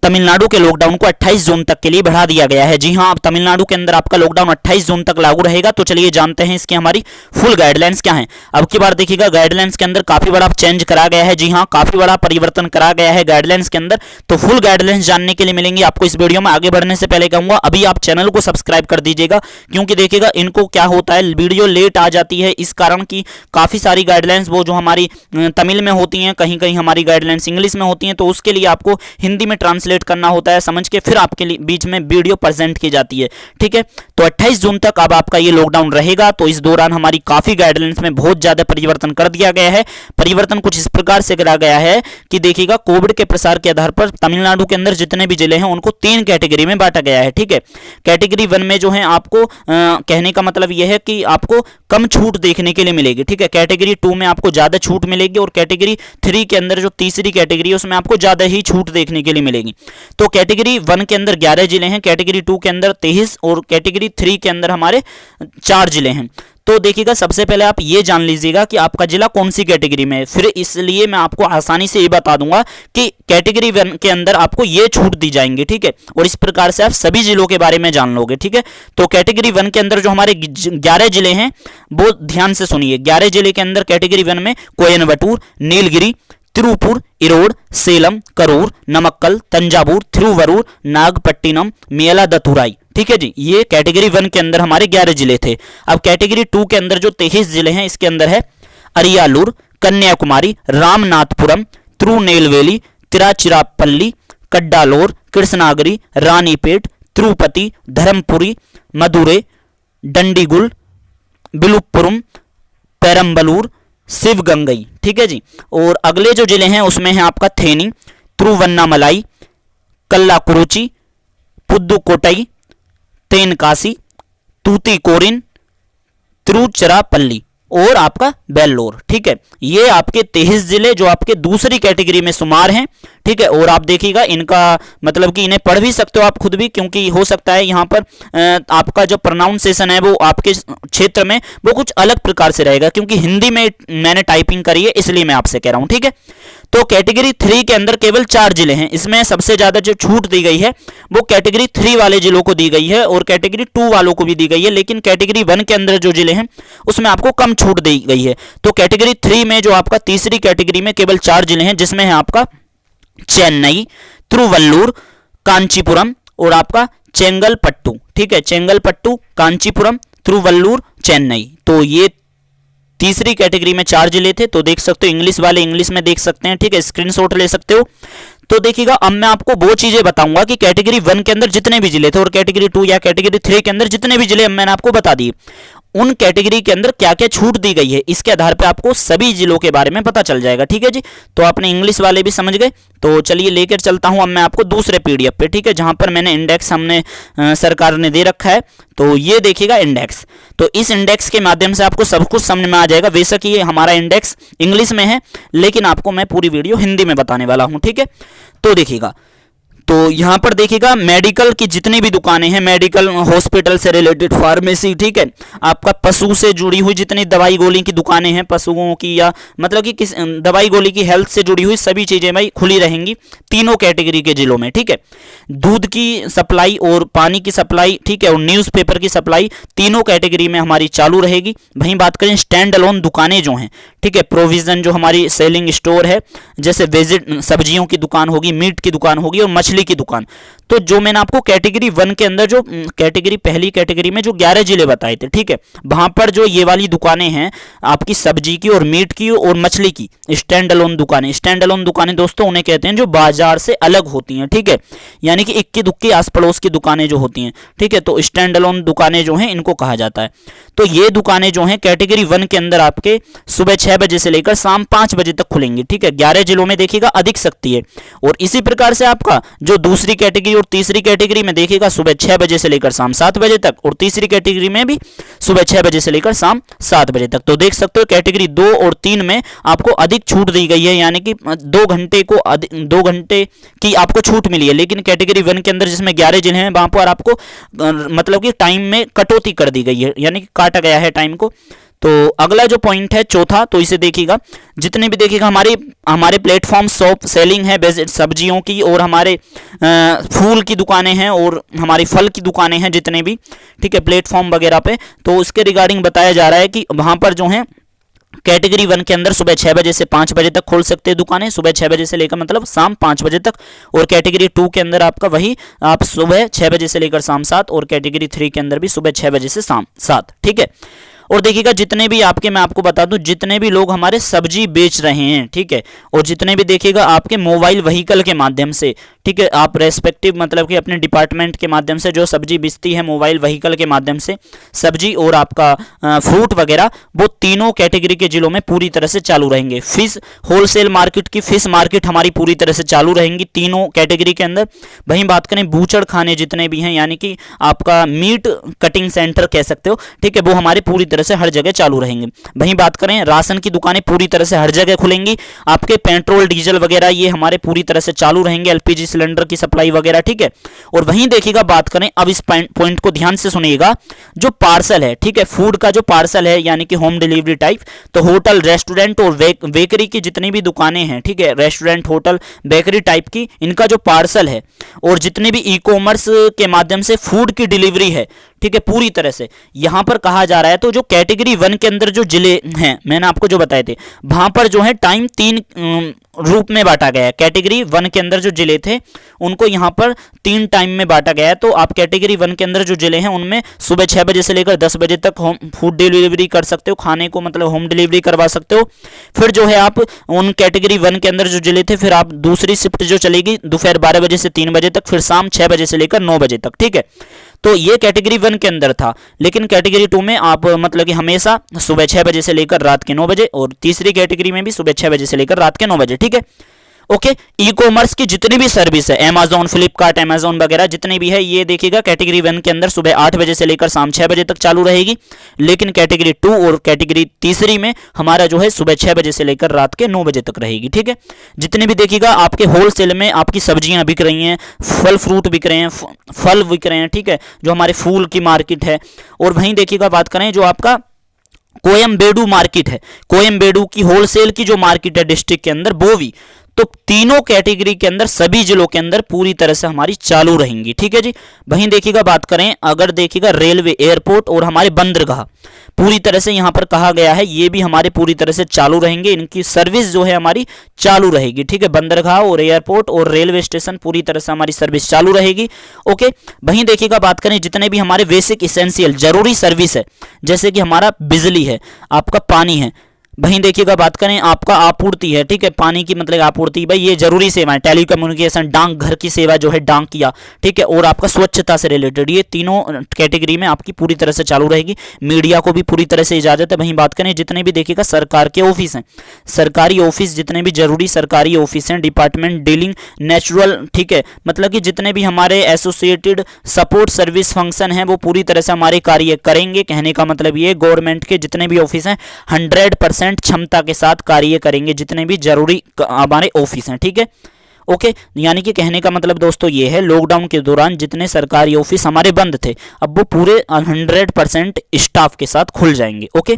तमिलनाडु के लॉकडाउन को 28 जून तक के लिए बढ़ा दिया गया है। जी हां, अब तमिलनाडु के अंदर आपका लॉकडाउन 28 जून तक लागू रहेगा। तो चलिए जानते हैं इसकी हमारी फुल गाइडलाइंस क्या है। अब की बार देखिएगा गाइडलाइंस के अंदर काफी बड़ा चेंज करा गया है। जी हां, काफी बड़ा परिवर्तन करा गया है गाइडलाइंस के अंदर। तो फुल गाइडलाइंस जानने के लिए मिलेंगे आपको इस वीडियो में। आगे बढ़ने से पहले कहूंगा अभी आप चैनल को सब्सक्राइब कर दीजिएगा, क्योंकि देखिएगा इनको क्या होता है, वीडियो लेट आ जाती है इस कारण की काफी सारी गाइडलाइंस वो जो हमारी तमिल में होती हैं, कहीं कहीं हमारी गाइडलाइंस इंग्लिश में होती हैं, तो उसके लिए आपको हिंदी में ट्रांसलेट करना होता है, समझ के फिर आपके बीच में वीडियो प्रेजेंट की जाती है। ठीक है, तो 28 जून तक अब आपका ये लॉकडाउन रहेगा। तो इस दौरान हमारी काफी गाइडलाइंस में बहुत ज्यादा परिवर्तन कर दिया गया है। परिवर्तन कुछ इस प्रकार से करा गया है कि देखिएगा कोविड के प्रसार के आधार पर तमिलनाडु के अंदर जितने भी जिले हैं उनको 3 कैटेगरी में बांटा गया है। ठीक है, कैटेगरी 1 में जो है आपको कहने का मतलब यह है कि आपको कम छूट देखने के लिए मिलेगी। ठीक है, कैटेगरी 2 में आपको ज्यादा छूट मिलेगी और कैटेगरी 3 के अंदर जो तीसरी कैटेगरी है उसमें आपको ज्यादा ही छूट देखने के लिए मिलेगी। तो कैटेगरी 1 के अंदर 11 जिले हैं, कैटेगरी 2 के अंदर 23 और कैटेगरी 3 के अंदर हमारे 4 जिले हैं। तो देखिएगा सबसे पहले आप ये जान लीजिएगा कि आपका जिला कौन सी कैटेगरी में है, फिर इसलिए मैं आपको आसानी से ये बता दूंगा कि कैटेगरी 1 के अंदर आपको ये छूट दी जाएंगी। ठीक है, और इस प्रकार से आप सभी जिलों के बारे में जान लोगे। ठीक है, तो कैटेगरी 1 के अंदर जो हमारे 11 जिले हैं वो ध्यान से सुनिए। 11 जिले के अंदर कैटेगरी 1 में कोयम्बटूर, नीलगिरी, तिरुपुर, इरोड, सेलम, करूर, नमक्कल, तंजावुर, थिरुवरूर, नागपट्टिनम, मेलादतुराई। ठीक है जी, ये कैटेगरी 1 के अंदर हमारे 11 जिले थे। अब कैटेगरी 2 के अंदर जो 23 जिले हैं इसके अंदर है अरियालूर, कन्याकुमारी, रामनाथपुरम, तिरुनेलवेली, तिरुचिरापल्ली, कड्डालोर, कृष्णागिरी, रानीपेट, तिरुपति, धर्मपुरी, मदुरै, डंडीगुल, विलुपुरम, पेरम्बलूर, शिवगंगई। ठीक है जी, और अगले जो जिले हैं उसमें है आपका थेनी, तिरुवन्नामलाई, कल्लाकुरुची, पुदुकोट्टई, तेनकासी, तूतीकोरिन, तिरुचिरापल्ली और आपका वेल्लोर। ठीक है, ये आपके 23 जिले जो आपके दूसरी कैटेगरी में शुमार हैं। ठीक है, और आप देखिएगा इनका मतलब कि इन्हें पढ़ भी सकते हो आप खुद भी, क्योंकि हो सकता है यहाँ पर आपका जो प्रोनाउंसिएशन है वो आपके क्षेत्र में वो कुछ अलग प्रकार से रहेगा, क्योंकि हिंदी में मैंने टाइपिंग करी है इसलिए मैं आपसे कह रहा हूँ। ठीक है, तो कैटेगरी 3 के अंदर केवल 4 जिले हैं। इसमें सबसे ज्यादा जो छूट दी गई है वो कैटेगरी 3 वाले जिलों को दी गई है और कैटेगरी 2 वालों को भी दी गई है, लेकिन कैटेगरी 1 के अंदर जो जिले हैं उसमें आपको कम छूट दी गई है। तो कैटेगरी 3 में जो आपका तीसरी कैटेगरी में केवल 4 जिले हैं, जिसमें है आपका चेन्नई, तिरुवल्लूर, कांचीपुरम और आपका चेंगलपट्टू। ठीक है, चेंगलपट्टू, कांचीपुरम, तिरुवल्लूर, चेन्नई। तो ये तीसरी कैटेगरी में 4 जिले थे। तो देख सकते हो इंग्लिश वाले इंग्लिश में देख सकते हैं। ठीक है, स्क्रीनशॉट ले सकते हो। तो देखिएगा अब मैं आपको वो चीजें बताऊंगा कि कैटेगरी 1 के अंदर जितने भी जिले थे और कैटेगरी 2 या कैटेगरी 3 के अंदर जितने भी जिले मैंने आपको बता दिए, उन कैटेगरी के अंदर क्या क्या छूट दी गई है, इसके आधार पे आपको सभी जिलों के बारे में पता चल जाएगा। ठीक है जी, तो आपने इंग्लिश वाले भी समझ गए। तो चलिए लेकर चलता हूं अब मैं आपको दूसरे पीडीएफ पे। ठीक है, जहां पर मैंने इंडेक्स हमने सरकार ने दे रखा है। तो ये देखिएगा इंडेक्स, तो इस इंडेक्स के माध्यम से आपको सब कुछ समझ में आ जाएगा। बेशक ये हमारा इंडेक्स इंग्लिश में है, लेकिन आपको मैं पूरी वीडियो हिंदी में बताने वाला हूं। ठीक है, तो देखिएगा, तो यहां पर देखिएगा मेडिकल की जितनी भी दुकानें हैं, मेडिकल हॉस्पिटल से रिलेटेड, फार्मेसी, ठीक है, आपका पशु से जुड़ी हुई जितनी दवाई गोली की दुकानें हैं पशुओं की, या मतलब कि किस दवाई गोली की हेल्थ से जुड़ी हुई सभी चीजें भाई खुली रहेंगी तीनों कैटेगरी के जिलों में। ठीक है, दूध की सप्लाई और पानी की सप्लाई, ठीक है, और न्यूज़पेपर की सप्लाई तीनों कैटेगरी में हमारी चालू रहेगी। वहीं बात करें स्टैंड अलोन दुकानें जो हैं, ठीक है, प्रोविजन जो हमारी सेलिंग स्टोर है, जैसे सब्जियों की दुकान होगी, मीट की दुकान होगी और मछली की दुकान। तो जो मैंने आपको कैटेगरी 1 के अंदर जो पहली कैटेगरी में जो 11 जिले बताए थे, ठीक है, वहां पर जो ये वाली दुकानें हैं आपकी सब्जी की और मीट की और मछली की, स्टैंड अलोन दुकानें। स्टैंड अलोन दुकानें दोस्तों उन्हें कहते हैं जो बाजार से अलग होती हैं। ठीक है, यानी कि इक्की दुक्की आस पड़ोस की दुकानें जो होती हैं, ठीक है, तो स्टैंड अलोन दुकानें जो हैं इनको कहा जाता है। तो ये दुकानें जो हैं कैटेगरी 1 के अंदर आपके सुबह 6 बजे से लेकर शाम 5 बजे तक खुलेंगी। ठीक है, 11 जिलों में देखिएगा अधिक सख्ती है। और इसी प्रकार से आपका जो दूसरी कैटेगरी और तीसरी कैटेगरी में देखिएगा सुबह 6 बजे से लेकर शाम 7 बजे तक, और तीसरी कैटेगरी में भी सुबह 6 बजे से लेकर शाम 7 बजे तक। तो देख सकते हो कैटेगरी 2 और 3 में आपको अधिक छूट दी गई है, यानी कि 2 घंटे की आपको छूट मिली है। लेकिन कैटेगरी 1 के अंदर जिसमें 11 जिले हैं वहां पर आपको मतलब कि टाइम में कटौती कर दी गई है, यानी कि काटा गया है टाइम को। तो अगला जो पॉइंट है चौथा, तो इसे देखिएगा, जितने भी देखिएगा हमारे प्लेटफॉर्म शॉप सेलिंग है सब्जियों की, और हमारे फूल की दुकानें हैं और हमारी फल की दुकानें हैं जितने भी, ठीक है, प्लेटफॉर्म वगैरह पे, तो उसके रिगार्डिंग बताया जा रहा है कि वहां पर जो है कैटेगरी 1 के अंदर सुबह 6 बजे से 5 बजे तक खोल सकते हैं दुकानें, सुबह 6 बजे से लेकर मतलब शाम 5 बजे तक। और कैटेगरी 2 के अंदर आपका वही आप सुबह 6 बजे से लेकर शाम 7, और कैटेगरी 3 के अंदर भी सुबह 6 बजे से शाम 7, ठीक है। और देखिएगा जितने भी आपके, मैं आपको बता दूं, जितने भी लोग हमारे सब्जी बेच रहे हैं, ठीक है, और जितने भी देखिएगा आपके मोबाइल व्हीकल के माध्यम से, ठीक है, आप रेस्पेक्टिव मतलब कि अपने डिपार्टमेंट के माध्यम से जो सब्जी बेचती है मोबाइल व्हीकल के माध्यम से सब्जी और आपका फ्रूट वगैरह, वो तीनों कैटेगरी के जिलों में पूरी तरह से चालू रहेंगे। फिश होलसेल मार्केट की फिश मार्केट हमारी पूरी तरह से चालू रहेंगी तीनों कैटेगरी के अंदर। वहीं बात करें बूचड़ खाने जितने भी हैं, यानी कि आपका मीट कटिंग सेंटर कह सकते हो, ठीक है, वो हमारे पूरी तरह से हर जगह चालू रहेंगे। वहीं बात करें राशन की दुकानें पूरी तरह से हर जगह खुलेंगी। आपके पेट्रोल डीजल वगैरह ये हमारे पूरी तरह से चालू रहेंगे, एलपीजी सिलेंडर की सप्लाई वगैरह, ठीक है। और वहीं देखिएगा बात करें, अब इस पॉइंट को ध्यान से सुनिएगा, जो पार्सल है, ठीक है, फूड का जो पार्सल है यानी कि होम डिलीवरी टाइप, तो होटल रेस्टोरेंट और बेकरी की जितनी भी दुकानें हैं, ठीक है, रेस्टोरेंट होटल बेकरी टाइप की, इनका जो पार्सल है और जितने भी ई कॉमर्स के माध्यम से फूड की डिलीवरी है, ठीक है, पूरी तरह से यहां पर कहा जा रहा है। तो जो कैटेगरी 1 के अंदर जो जिले हैं, मैंने आपको जो बताए थे, वहां पर जो है टाइम 3 रूप में बांटा गया है। कैटेगरी 1 के अंदर जो जिले थे उनको यहां पर 3 टाइम में बांटा गया है। तो आप कैटेगरी 1 के अंदर जो जिले हैं उनमें सुबह 6 बजे से लेकर 10 बजे तक होम फूड डिलीवरी कर सकते हो, खाने को मतलब होम डिलीवरी करवा सकते हो। फिर जो है आप उन कैटेगरी 1 के अंदर जो जिले थे, फिर आप दूसरी शिफ्ट जो चलेगी दोपहर 12 बजे से 3 बजे तक, फिर शाम 6 बजे से लेकर 9 बजे तक, ठीक है। तो ये कैटेगरी 1 के अंदर था। लेकिन कैटेगरी 2 में आप मतलब कि हमेशा सुबह 6 बजे से लेकर रात के 9 बजे, और तीसरी कैटेगरी में भी सुबह 6 बजे से लेकर रात के 9 बजे, ठीक है। ओके, ई कॉमर्स की जितनी भी सर्विस है, अमेजॉन, फ्लिपकार्ट, अमेजॉन वगैरह जितनी भी है, ये देखिएगा कैटेगरी 1 के अंदर सुबह 8 बजे से लेकर शाम 6 बजे तक चालू रहेगी। लेकिन कैटेगरी 2 और कैटेगरी तीसरी में हमारा जो है सुबह 6 बजे से लेकर रात के 9 बजे तक रहेगी, ठीक है। जितने भी देखिएगा आपके होलसेल में आपकी सब्जियां बिक रही हैं, फल फ्रूट बिक रहे हैं, फल बिक रहे हैं, ठीक है, जो हमारे फूल की मार्केट है। और वहीं देखिएगा बात करें जो आपका कोयम्बेडू मार्केट है, कोयम्बेडू की होलसेल की जो मार्केट है डिस्ट्रिक्ट के अंदर, वो भी, तो तीनों कैटेगरी के अंदर सभी जिलों के अंदर पूरी तरह से हमारी चालू रहेंगी, ठीक है जी। वहीं देखिएगा बात करें, अगर देखिएगा रेलवे, एयरपोर्ट और हमारे बंदरगाह पूरी तरह से यहां पर कहा गया है, ये भी हमारे पूरी तरह से चालू रहेंगे, इनकी सर्विस जो है हमारी चालू रहेगी, ठीक है। बंदरगाह और एयरपोर्ट और रेलवे स्टेशन पूरी तरह से हमारी सर्विस चालू रहेगी, ओके। वहीं देखिएगा बात करें जितने भी हमारे बेसिक इसेंशियल जरूरी सर्विस है, जैसे कि हमारा बिजली है, आपका पानी है, वहीं देखिएगा बात करें आपका आपूर्ति है, ठीक है, पानी की मतलब आपूर्ति, भाई ये जरूरी सेवाएं, टेलीकम्युनिकेशन, डाक घर की सेवा जो है डाकिया, ठीक है, और आपका स्वच्छता से रिलेटेड, ये तीनों कैटेगरी में आपकी पूरी तरह से चालू रहेगी। मीडिया को भी पूरी तरह से इजाजत है। वहीं बात करें जितने भी देखिएगा सरकार के ऑफिस हैं, सरकारी ऑफिस, जितने भी जरूरी सरकारी ऑफिस हैं, डिपार्टमेंट डीलिंग नेचुरल, ठीक है, मतलब कि जितने भी हमारे एसोसिएटेड सपोर्ट सर्विस फंक्शन हैं वो पूरी तरह से हमारे कार्य करेंगे। कहने का मतलब ये गवर्नमेंट के जितने भी ऑफिस हैं 100% क्षमता के साथ कार्य करेंगे, जितने भी जरूरी हमारे ऑफिस हैं, ठीक है, ओके। यानी कि कहने का मतलब दोस्तों ये है, लॉकडाउन के दौरान जितने सरकारी ऑफिस हमारे बंद थे, अब वो पूरे 100% स्टाफ के साथ खुल जाएंगे, ओके।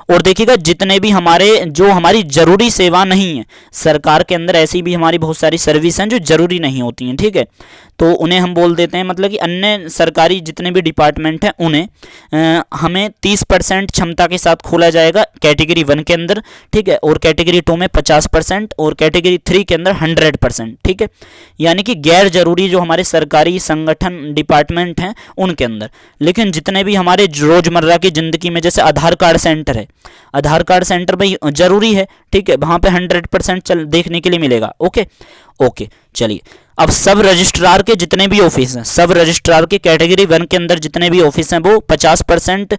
और देखिएगा जितने भी हमारे जो हमारी जरूरी सेवा नहीं है, सरकार के अंदर ऐसी भी हमारी बहुत सारी सर्विस हैं जो जरूरी नहीं होती हैं, ठीक है, तो उन्हें हम बोल देते हैं, मतलब कि अन्य सरकारी जितने भी डिपार्टमेंट हैं उन्हें हमें 30% क्षमता के साथ खोला जाएगा कैटेगरी 1 के अंदर, ठीक है, और कैटेगरी 2 में 50% और कैटेगरी 3 के अंदर 100%, ठीक है। यानी कि गैर जरूरी जो हमारे सरकारी संगठन डिपार्टमेंट हैं उनके अंदर। लेकिन जितने भी हमारे रोजमर्रा की जिंदगी में, जैसे आधार कार्ड सेंटर है, आधार कार्ड सेंटर भाई जरूरी है, ठीक है, वहां पे 100% देखने के लिए मिलेगा, ओके ओके। चलिए, अब सब रजिस्ट्रार के जितने भी ऑफिस हैं, सब रजिस्ट्रार के कैटेगरी 1 के अंदर जितने भी ऑफिस हैं वो 50%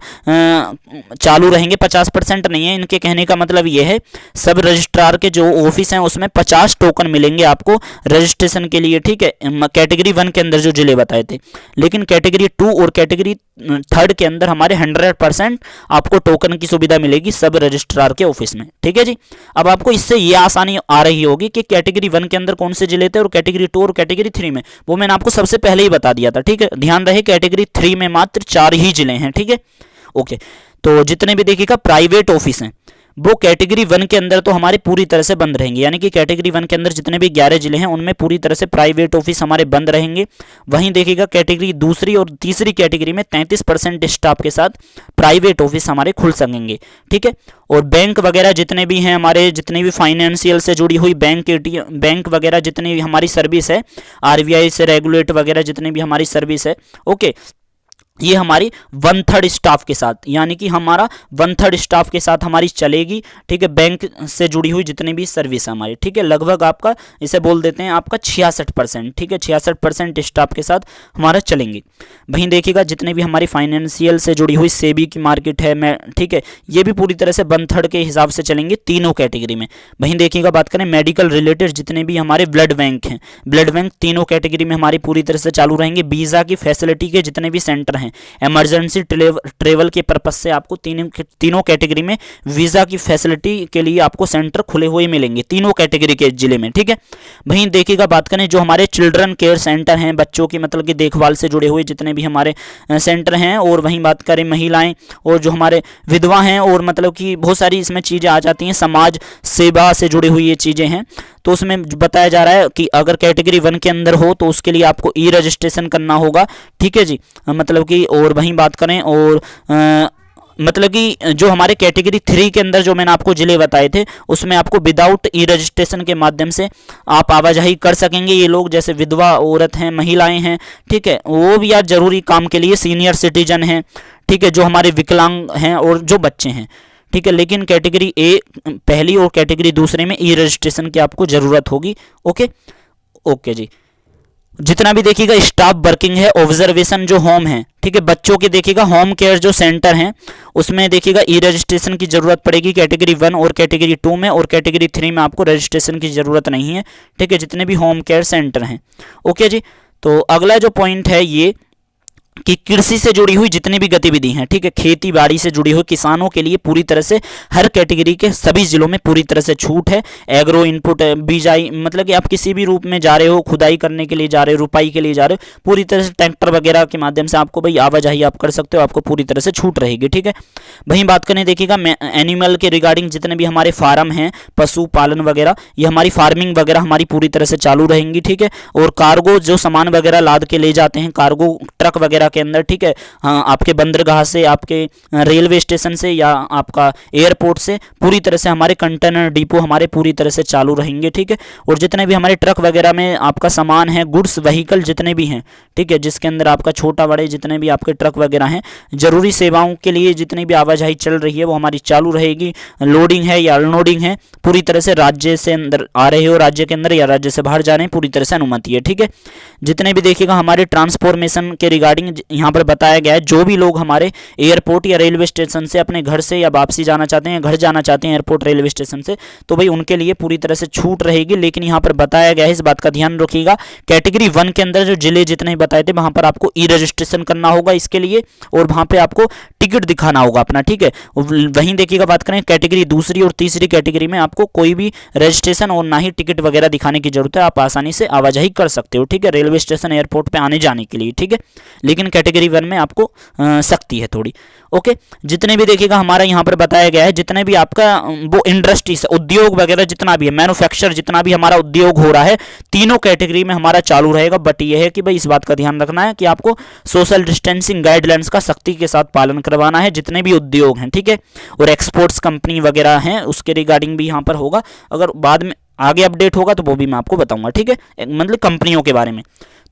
चालू रहेंगे। 50% नहीं है, इनके कहने का मतलब ये है, सब रजिस्ट्रार के जो ऑफिस हैं उसमें 50 टोकन मिलेंगे आपको रजिस्ट्रेशन के लिए, ठीक है, कैटेगरी 1 के अंदर जो जिले बताए थे। लेकिन कैटेगरी 2 और कैटेगरी 3 के अंदर हमारे 100% आपको टोकन की सुविधा मिलेगी सब रजिस्ट्रार के ऑफिस में, ठीक है जी। अब आपको इससे ये आसानी आ रही होगी कि कैटेगरी 1 के अंदर कौन से जिले थे और कैटेगरी 2 और कैटेगरी 3 में, वो मैंने आपको सबसे पहले ही बता दिया था, ठीक है। ध्यान रहे कैटेगरी 3 में मात्र 4 ही जिले हैं, ठीक है, ओके, तो जितने भी देखिएगा प्राइवेट ऑफिस हैं वो कैटेगरी 1 के अंदर तो हमारे पूरी तरह से बंद रहेंगे, यानी कि कैटेगरी 1 के अंदर जितने भी 11 जिले हैं उनमें पूरी तरह से प्राइवेट ऑफिस हमारे बंद रहेंगे। वहीं देखिएगा कैटेगरी दूसरी और तीसरी कैटेगरी में 33% स्टाफ के साथ प्राइवेट ऑफिस हमारे खुल सकेंगे, ठीक है। और बैंक वगैरह जितने भी हैं हमारे, जितने भी फाइनेंशियल से जुड़ी हुई बैंक वगैरह जितनी भी हमारी सर्विस है, RBI से रेगुलेट वगैरह जितनी भी हमारी सर्विस है, ओके, ये हमारी 1/3 स्टाफ के साथ, यानी कि हमारा 1/3 स्टाफ के साथ हमारी चलेगी, ठीक है। बैंक से जुड़ी हुई जितनी भी सर्विस है हमारी, ठीक है, लगभग आपका इसे बोल देते हैं आपका 66%, ठीक है, 66% स्टाफ के साथ हमारा चलेंगे। वहीं देखिएगा जितने भी हमारी फाइनेंशियल से जुड़ी हुई सेबी की मार्केट है, मैं ठीक है, ये भी पूरी तरह से 1/3 के हिसाब से चलेंगे तीनों कैटेगरी में। वहीं देखिएगा बात करें मेडिकल रिलेटेड जितने भी हमारे ब्लड बैंक हैं, ब्लड बैंक तीनों कैटेगरी में हमारी पूरी तरह से चालू रहेंगे। वीज़ा की फैसिलिटी के जितने भी सेंटर हैं, इमरजेंसी ट्रेवल के पर्पस से आपको तीनों कैटेगरी में वीज़ा की फैसिलिटी के लिए आपको सेंटर खुले हुए मिलेंगे तीनों कैटेगरी के जिले में, ठीक है। वहीं देखिएगा बात करें जो हमारे चिल्ड्रन केयर सेंटर हैं, बच्चों की मतलब की देखभाल से जुड़े हुए जितने भी हमारे सेंटर हैं, और वहीं बात करें महिलाएं और जो हमारे विधवा हैं, और मतलब कि बहुत सारी इसमें चीज़ें आ जाती हैं, समाज सेवा से जुड़ी हुई ये चीज़ें हैं। तो उसमें बताया जा रहा है कि अगर कैटेगरी 1 के अंदर हो तो उसके लिए आपको ई रजिस्ट्रेशन करना होगा, ठीक है जी, मतलब कि। और वहीं बात करें और मतलब कि जो हमारे कैटेगरी 3 के अंदर जो मैंने आपको जिले बताए थे उसमें आपको विदाउट ई रजिस्ट्रेशन के माध्यम से आप आवाजाही कर सकेंगे। ये लोग जैसे विधवा औरत हैं, महिलाएं हैं, ठीक है, वो भी यार जरूरी काम के लिए, सीनियर सिटीजन हैं, ठीक है, जो हमारे विकलांग हैं और जो बच्चे हैं, ठीक है। लेकिन कैटेगरी ए पहली और कैटेगरी दूसरे में ई रजिस्ट्रेशन की आपको ज़रूरत होगी, ओके ओके जी। जितना भी देखिएगा स्टाफ वर्किंग है, ऑब्जर्वेशन जो होम है, ठीक है, बच्चों के देखिएगा होम केयर जो सेंटर हैं उसमें देखिएगा ई रजिस्ट्रेशन की ज़रूरत पड़ेगी कैटेगरी 1 और कैटेगरी 2 में, और कैटेगरी 3 में आपको रजिस्ट्रेशन की ज़रूरत नहीं है, ठीक है, जितने भी होम केयर सेंटर हैं, ओके जी। तो अगला जो पॉइंट है ये कि कृषि से जुड़ी हुई जितनी भी गतिविधि हैं, ठीक है, खेती बाड़ी से जुड़ी हुई किसानों के लिए पूरी तरह से हर कैटेगरी के सभी जिलों में पूरी तरह से छूट है। एग्रो इनपुट बीजाई, मतलब कि आप किसी भी रूप में जा रहे हो, खुदाई करने के लिए जा रहे हो, रुपाई के लिए जा रहे हो, पूरी तरह से ट्रैक्टर वगैरह के माध्यम से आपको भाई आवाजाही आप कर सकते हो, आपको पूरी तरह से छूट रहेगी, ठीक है। वहीं बात करें देखिएगा एनिमल के रिगार्डिंग जितने भी हमारे फार्म हैं, पशु पालन वगैरह, ये हमारी फार्मिंग वगैरह हमारी पूरी तरह से चालू रहेंगी, ठीक है। और कार्गो जो सामान वगैरह लाद के ले जाते हैं कार्गो ट्रक वगैरह के अंदर, ठीक है, हाँ, आपके बंदरगाह से, आपके रेलवे स्टेशन से या आपका एयरपोर्ट से पूरी तरह से हमारे कंटेनर डिपो हमारे पूरी तरह से चालू रहेंगे, ठीक है। और जितने भी हमारे ट्रक वगैरह में आपका सामान है, गुड्स व्हीकल जितने भी हैं, ठीक है, जिसके अंदर आपका छोटा बड़े जितने भी आपके ट्रक वगैरह हैं, जरूरी सेवाओं के लिए जितनी भी आवाजाही चल रही है वो हमारी चालू रहेगी। लोडिंग है या अनलोडिंग है, पूरी तरह से राज्य से अंदर आ रहे हो, राज्य के अंदर या राज्य से बाहर जा रहे हैं, पूरी तरह से अनुमति है, ठीक है। जितने भी देखिएगा हमारे ट्रांसफॉर्मेशन के रिगार्डिंग यहाँ पर बताया गया है, जो भी लोग हमारे एयरपोर्ट या रेलवे स्टेशन से अपने घर से या वापसी जाना चाहते हैं, घर जाना चाहते हैं एयरपोर्ट रेलवे स्टेशन से, तो भाई उनके लिए पूरी तरह से छूट रहेगी। लेकिन यहाँ पर बताया गया है, इस बात का ध्यान रखिएगा, कैटेगरी 1 के अंदर जो जिले जितने बताए थे वहां पर आपको ई रजिस्ट्रेशन करना होगा इसके लिए, और वहां पे आपको टिकट दिखाना होगा अपना, ठीक है। वहीं देखिएगा बात करें कैटेगरी दूसरी और तीसरी कैटेगरी में आपको कोई भी रजिस्ट्रेशन और ना ही टिकट वगैरह दिखाने की जरूरत है, आप आसानी से आवाजाही कर सकते हो, ठीक है, रेलवे स्टेशन एयरपोर्ट पे आने जाने के लिए, ठीक है। लेकिन कैटेगरी 1 में आपको सख्ती है थोड़ी, ओके। जितने भी देखिएगा हमारा यहाँ पर बताया गया है, जितने भी आपका वो इंडस्ट्रीज उद्योग वगैरह जितना भी है, मैन्युफैक्चर जितना भी हमारा उद्योग हो रहा है, तीनों कैटेगरी में हमारा चालू रहेगा। बट ये है कि भाई इस बात का ध्यान रखना है कि आपको सोशल डिस्टेंसिंग गाइडलाइंस का सख्ती के साथ पालन करवाना है, जितने भी उद्योग हैं, ठीक है। और एक्सपोर्ट्स कंपनी वगैरह हैं उसके रिगार्डिंग भी यहाँ पर होगा, अगर बाद में आगे अपडेट होगा तो वो भी मैं आपको बताऊंगा, ठीक है, मतलब कंपनियों के बारे में।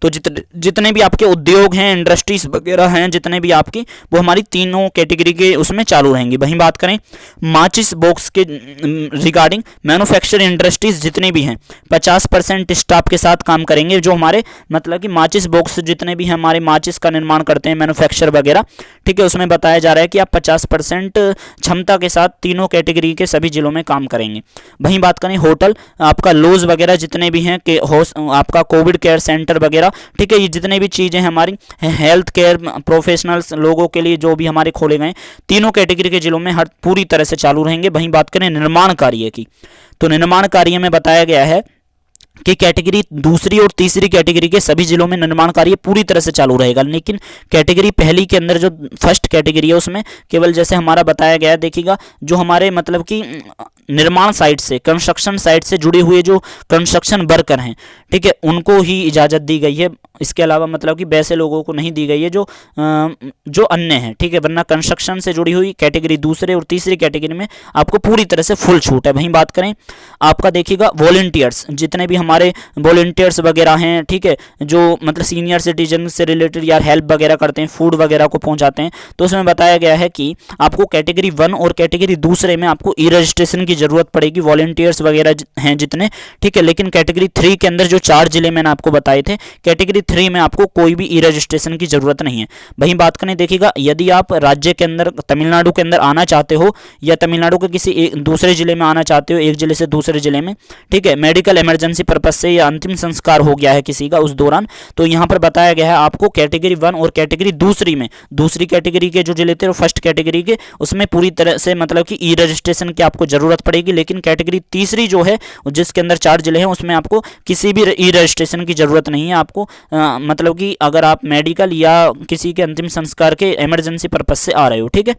तो जितने भी आपके उद्योग हैं, इंडस्ट्रीज वगैरह हैं, जितने भी आपकी, वो हमारी तीनों कैटेगरी के उसमें चालू रहेंगी। वहीं बात करें माचिस बॉक्स के रिगार्डिंग, मैन्युफैक्चरिंग इंडस्ट्रीज जितने भी हैं 50% स्टाफ के साथ काम करेंगे, जो हमारे मतलब कि माचिस बॉक्स जितने भी हैं हमारे माचिस का निर्माण करते हैं, मैन्युफैक्चर वगैरह, ठीक है, उसमें बताया जा रहा है कि आप 50% क्षमता के साथ तीनों कैटेगरी के सभी जिलों में काम करेंगे। वहीं बात करें होटल, आपका लॉज वगैरह जितने भी हैं, आपका कोविड केयर सेंटर वगैरह, ठीक है, ये जितने भी चीजें हमारी हेल्थ केयर प्रोफेशनल्स लोगों के लिए जो भी हमारे खोले गए तीनों कैटेगरी के जिलों में हर पूरी तरह से चालू रहेंगे। वहीं बात करें निर्माण कार्य की, तो निर्माण कार्य में बताया गया है कि कैटेगरी दूसरी और तीसरी कैटेगरी के सभी जिलों में निर्माण कार्य पूरी तरह से चालू रहेगा, लेकिन कैटेगरी पहली के अंदर जो फर्स्ट कैटेगरी है उसमें केवल जैसे हमारा बताया गया है, देखिएगा जो हमारे मतलब कि निर्माण साइट से, कंस्ट्रक्शन साइट से जुड़े हुए जो कंस्ट्रक्शन वर्कर हैं, ठीक है, उनको ही इजाज़त दी गई है। इसके अलावा मतलब कि वैसे लोगों को नहीं दी गई है जो अन्य हैं, ठीक है, वरना कंस्ट्रक्शन से जुड़ी हुई कैटेगरी दूसरे और तीसरी कैटेगरी में आपको पूरी तरह से फुल छूट है। वहीं बात करें आपका देखिएगा वॉलंटियर्स, जितने भी हमारे वॉलंटियर्स वगैरह हैं, ठीक है, जो मतलब सीनियर सिटीजन से रिलेटेड या हेल्प वगैरह करते हैं, फूड वगैरह को पहुंचाते हैं, तो उसमें बताया गया है कि आपको कैटेगरी 1 और कैटेगरी दूसरे में आपको ई रजिस्ट्रेशन की जरूरत पड़ेगी, वॉलंटियर्स वगैरह हैं जितने, ठीक है। लेकिन कैटेगरी 3 के अंदर जो 4 जिले मैंने आपको बताए थे, कैटेगरी 3 में आपको कोई भी ई रजिस्ट्रेशन की जरूरत नहीं है। वहीं बात करें देखिएगा, यदि आप राज्य के अंदर तमिलनाडु के अंदर आना चाहते हो या तमिलनाडु के किसी दूसरे जिले में आना चाहते हो, एक जिले से दूसरे जिले में, ठीक है, मेडिकल इमरजेंसी पर्पज से या अंतिम संस्कार हो गया है किसी का उस दौरान, तो यहाँ पर बताया गया है आपको कैटेगरी 1 और कैटेगरी दूसरी में, दूसरी कैटेगरी के जो जिले थे और फर्स्ट कैटेगरी के, उसमें पूरी तरह से मतलब कि ई रजिस्ट्रेशन की आपको जरूरत पड़ेगी। लेकिन कैटेगरी तीसरी जो है जिसके अंदर 4 जिले हैं उसमें आपको किसी भी ई रजिस्ट्रेशन की जरूरत नहीं है। आपको मतलब कि अगर आप मेडिकल या किसी के अंतिम संस्कार के इमरजेंसी पर्पज से आ रहे हो, ठीक है।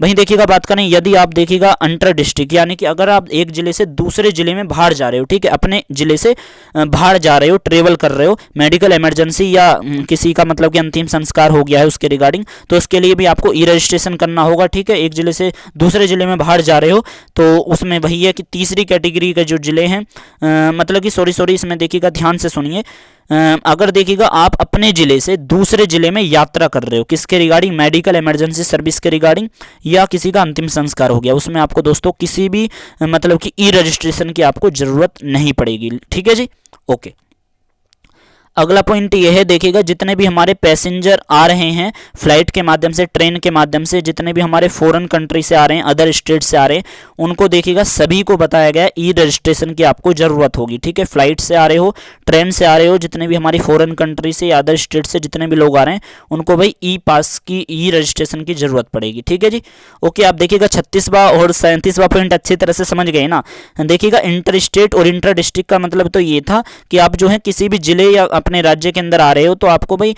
वहीं देखिएगा बात करें, यदि आप देखिएगा अंतर डिस्ट्रिक्ट, यानी कि अगर आप एक जिले से दूसरे जिले में बाहर जा रहे हो, ठीक है, अपने जिले से बाहर जा रहे हो, ट्रेवल कर रहे हो, मेडिकल इमरजेंसी या किसी का मतलब कि अंतिम संस्कार हो गया है उसके रिगार्डिंग, तो उसके लिए भी आपको ई रजिस्ट्रेशन करना होगा, ठीक है। एक जिले से दूसरे जिले में बाहर जा रहे हो तो उसमें वही है कि तीसरी कैटेगरी के जो जिले हैं, मतलब कि सॉरी इसमें देखिएगा ध्यान से सुनिए, अगर देखिएगा आप अपने जिले से दूसरे जिले में यात्रा कर रहे हो, किसके रिगार्डिंग, मेडिकल इमरजेंसी सर्विस के रिगार्डिंग या किसी का अंतिम संस्कार हो गया, उसमें आपको दोस्तों किसी भी मतलब कि ई रजिस्ट्रेशन की आपको जरूरत नहीं पड़ेगी, ठीक है जी, ओके। अगला पॉइंट ये है, देखिएगा जितने भी हमारे पैसेंजर आ रहे हैं फ्लाइट के माध्यम से, ट्रेन के माध्यम से, जितने भी हमारे फॉरेन कंट्री से आ रहे हैं, अदर स्टेट से आ रहे हैं, उनको देखिएगा सभी को बताया गया है ई रजिस्ट्रेशन की आपको जरूरत होगी, ठीक है। फ्लाइट से आ रहे हो, ट्रेन से आ रहे हो, जितने भी हमारी फॉरेन कंट्री से या अदर स्टेट से जितने भी लोग आ रहे हैं उनको भाई ई पास की, ई रजिस्ट्रेशन की जरूरत पड़ेगी, ठीक है जी, ओके। आप देखिएगा 36वां और 37वां पॉइंट अच्छी तरह से समझ गए ना। देखिएगा इंटर स्टेट और इंटर डिस्ट्रिक्ट का मतलब तो ये था कि आप जो है किसी भी जिले या अपने राज्य के अंदर आ रहे हो तो आपको भाई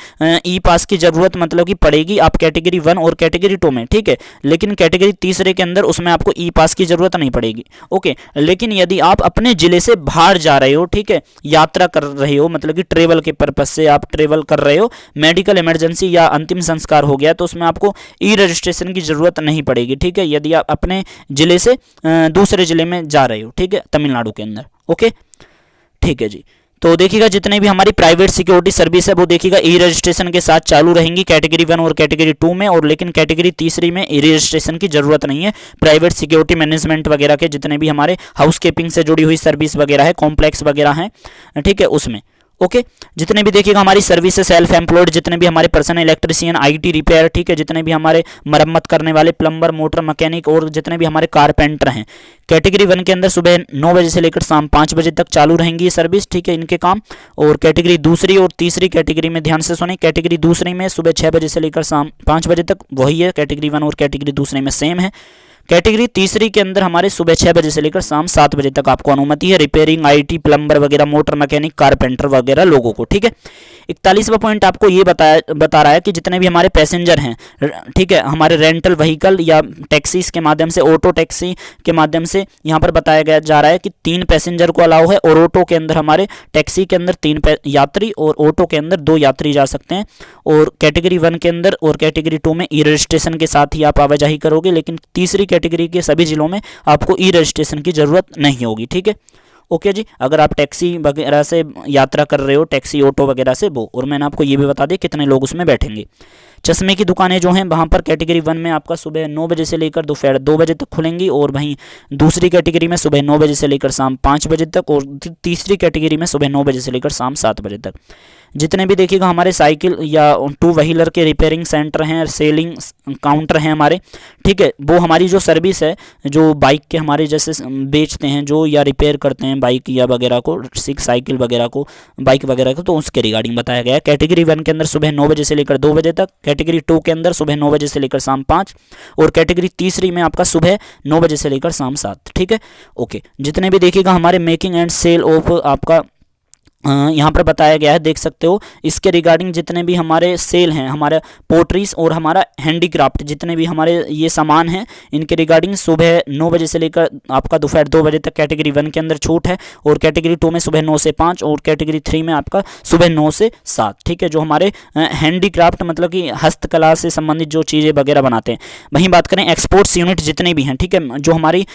ई पास की जरूरत मतलब कि पड़ेगी, आप कैटेगरी 1 और कैटेगरी 2 में, ठीक है। लेकिन कैटेगरी तीसरे के अंदर उसमें आपको ई पास की जरूरत नहीं पड़ेगी, ओके। लेकिन यदि आप अपने जिले से बाहर जा रहे हो, ठीक है, यात्रा कर रहे हो, मतलब कि ट्रेवल के पर्पज से आप ट्रेवल कर रहे हो, मेडिकल इमरजेंसी या अंतिम संस्कार हो गया, तो उसमें आपको ई रजिस्ट्रेशन की जरूरत नहीं पड़ेगी, ठीक है, यदि आप अपने जिले से दूसरे जिले में जा रहे हो, ठीक है, तमिलनाडु के अंदर, ओके, ठीक है जी। तो देखिएगा जितने भी हमारी प्राइवेट सिक्योरिटी सर्विस है वो देखिएगा ई रजिस्ट्रेशन के साथ चालू रहेंगी कैटेगरी 1 और कैटेगरी 2 में, और लेकिन कैटेगरी तीसरी में ई रजिस्ट्रेशन की जरूरत नहीं है। प्राइवेट सिक्योरिटी मैनेजमेंट वगैरह के जितने भी हमारे हाउस कीपिंग से जुड़ी हुई सर्विस वगैरह है, कॉम्प्लेक्स वगैरह हैं, ठीक है, उसमें, ओके। जितने भी देखिएगा हमारी सर्विस है सेल्फ एम्प्लॉयड, जितने भी हमारे पर्सन, इलेक्ट्रिशियन, आईटी रिपेयर, ठीक है, जितने भी हमारे मरम्मत करने वाले प्लम्बर, मोटर मैकेनिक और जितने भी हमारे कारपेंटर हैं, कैटेगरी 1 के अंदर सुबह 9 बजे से लेकर शाम 5 बजे तक चालू रहेंगी ये सर्विस, ठीक है, इनके काम। और कैटेगरी दूसरी और तीसरी कैटेगरी में ध्यान से सुने, कैटेगरी दूसरी में सुबह 6 बजे से लेकर शाम 5 बजे तक वही है, कैटेगरी 1 और कैटेगरी दूसरी में सेम है। कैटेगरी तीसरी के अंदर हमारे सुबह 6 बजे से लेकर शाम 7 बजे तक आपको अनुमति है रिपेयरिंग, आईटी, प्लम्बर वगैरह, मोटर मैकेनिक, कारपेंटर वगैरह लोगों को, ठीक है। 41वां पॉइंट आपको ये बता रहा है कि जितने भी हमारे पैसेंजर हैं, ठीक है, हमारे रेंटल व्हीकल या टैक्सीज के माध्यम से, ऑटो टैक्सी के माध्यम से, यहाँ पर बताया गया जा रहा है कि 3 पैसेंजर को अलाउ है, और ऑटो के अंदर हमारे टैक्सी के अंदर 3 यात्री और ऑटो के अंदर 2 यात्री जा सकते हैं। और कैटेगरी 1 के अंदर और कैटेगरी 2 में ई रजिस्ट्रेशन के साथ ही आप आवाजाही करोगे, लेकिन तीसरी कैटेगरी के सभी जिलों में आपको ई रजिस्ट्रेशन की जरूरत नहीं होगी, ठीक है, ओके जी। अगर आप टैक्सी वगैरह से यात्रा कर रहे हो, टैक्सी ऑटो वगैरह से वो, और मैंने आपको ये भी बता दिया कितने लोग उसमें बैठेंगे। चश्मे की दुकानें जो हैं वहाँ पर कैटेगरी 1 में आपका सुबह 9 बजे से लेकर दोपहर 2 बजे तक खुलेंगी, और वहीं दूसरी कैटेगरी में सुबह 9 बजे से लेकर शाम 5 बजे तक, और तीसरी कैटेगरी में सुबह 9 बजे से लेकर शाम 7 बजे तक। जितने भी देखिएगा हमारे साइकिल या 2 व्हीलर के रिपेयरिंग सेंटर हैं, सेलिंग काउंटर हैं हमारे, ठीक है, वो हमारी जो सर्विस है, जो बाइक के हमारे जैसे बेचते हैं जो या रिपेयर करते हैं बाइक या वगैरह को, साइकिल वगैरह को, बाइक वगैरह को, तो उसके रिगार्डिंग बताया गया है। कैटेगरी 1 के अंदर सुबह 9 बजे से लेकर 2 बजे तक, कैटेगरी 2 के अंदर सुबह 9 बजे से लेकर शाम 5, और कैटेगरी तीसरी में आपका सुबह 9 बजे से लेकर शाम 7, ठीक है, ओके। जितने भी देखिएगा हमारे मेकिंग एंड सेल ऑफ आपका यहाँ पर बताया गया है, देख सकते हो। इसके रिगार्डिंग जितने भी हमारे सेल हैं, हमारे पोट्रीज और हमारा हैंडीक्राफ्ट, जितने भी हमारे ये सामान हैं, इनके रिगार्डिंग सुबह 9 बजे से लेकर आपका दोपहर 2 बजे तक कैटेगरी 1 के अंदर छूट है, और कैटेगरी 2 में सुबह 9 से 5 और कैटेगरी 3 में आपका सुबह 9 से 7। ठीक है, जो हमारे हैंडीक्राफ्ट मतलब कि हस्तकला से संबंधित जो चीज़ें वगैरह बनाते हैं। वहीं बात करें एक्सपोर्ट्स यूनिट जितने भी हैं, ठीक है, जो हमारी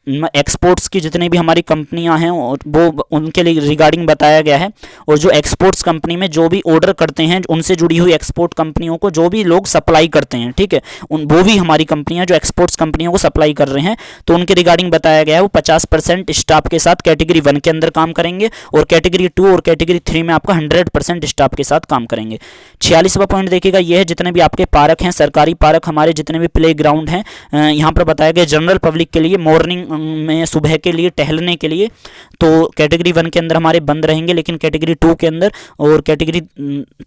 एक्सपोर्ट्स की जितनी भी हमारी कंपनियां हैं वो उनके लिए रिगार्डिंग बताया गया है। और जो एक्सपोर्ट्स कंपनी में जो भी ऑर्डर करते हैं, उनसे जुड़ी हुई एक्सपोर्ट कंपनियों को जो भी लोग सप्लाई करते हैं, ठीक है, वो भी हमारी कंपनियां जो एक्सपोर्ट्स कंपनियों को सप्लाई कर रहे हैं, तो उनके रिगार्डिंग बताया गया है वो 50% स्टाफ के साथ कैटेगरी 1 के अंदर काम करेंगे, और कैटेगरी 2 और कैटेगरी 3 में आपका 100% स्टाफ के साथ काम करेंगे। 46वां पॉइंट देखिएगा, यह है जितने भी आपके पार्क हैं, सरकारी पार्क, हमारे जितने भी प्ले ग्राउंड हैं, यहाँ पर बताया गया जनरल पब्लिक के लिए मॉर्निंग में सुबह के लिए टहलने के लिए, तो कैटेगरी 1 के अंदर हमारे बंद रहेंगे, लेकिन कैटेगरी 2 के अंदर और कैटेगरी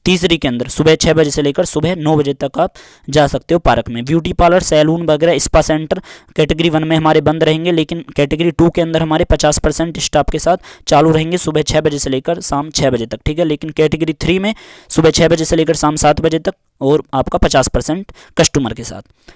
तीसरी के अंदर सुबह 6 बजे से लेकर सुबह 9 बजे तक आप जा सकते हो पार्क में। ब्यूटी पार्लर, सैलून वगैरह, स्पा सेंटर कैटेगरी 1 में हमारे बंद रहेंगे, लेकिन कैटेगरी 2 के अंदर हमारे 50% स्टाफ के साथ चालू रहेंगे सुबह 6 बजे से लेकर शाम 6 बजे तक। ठीक है, लेकिन कैटेगरी 3 में सुबह 6 बजे से लेकर शाम 7 बजे तक और आपका 50% कस्टमर के साथ।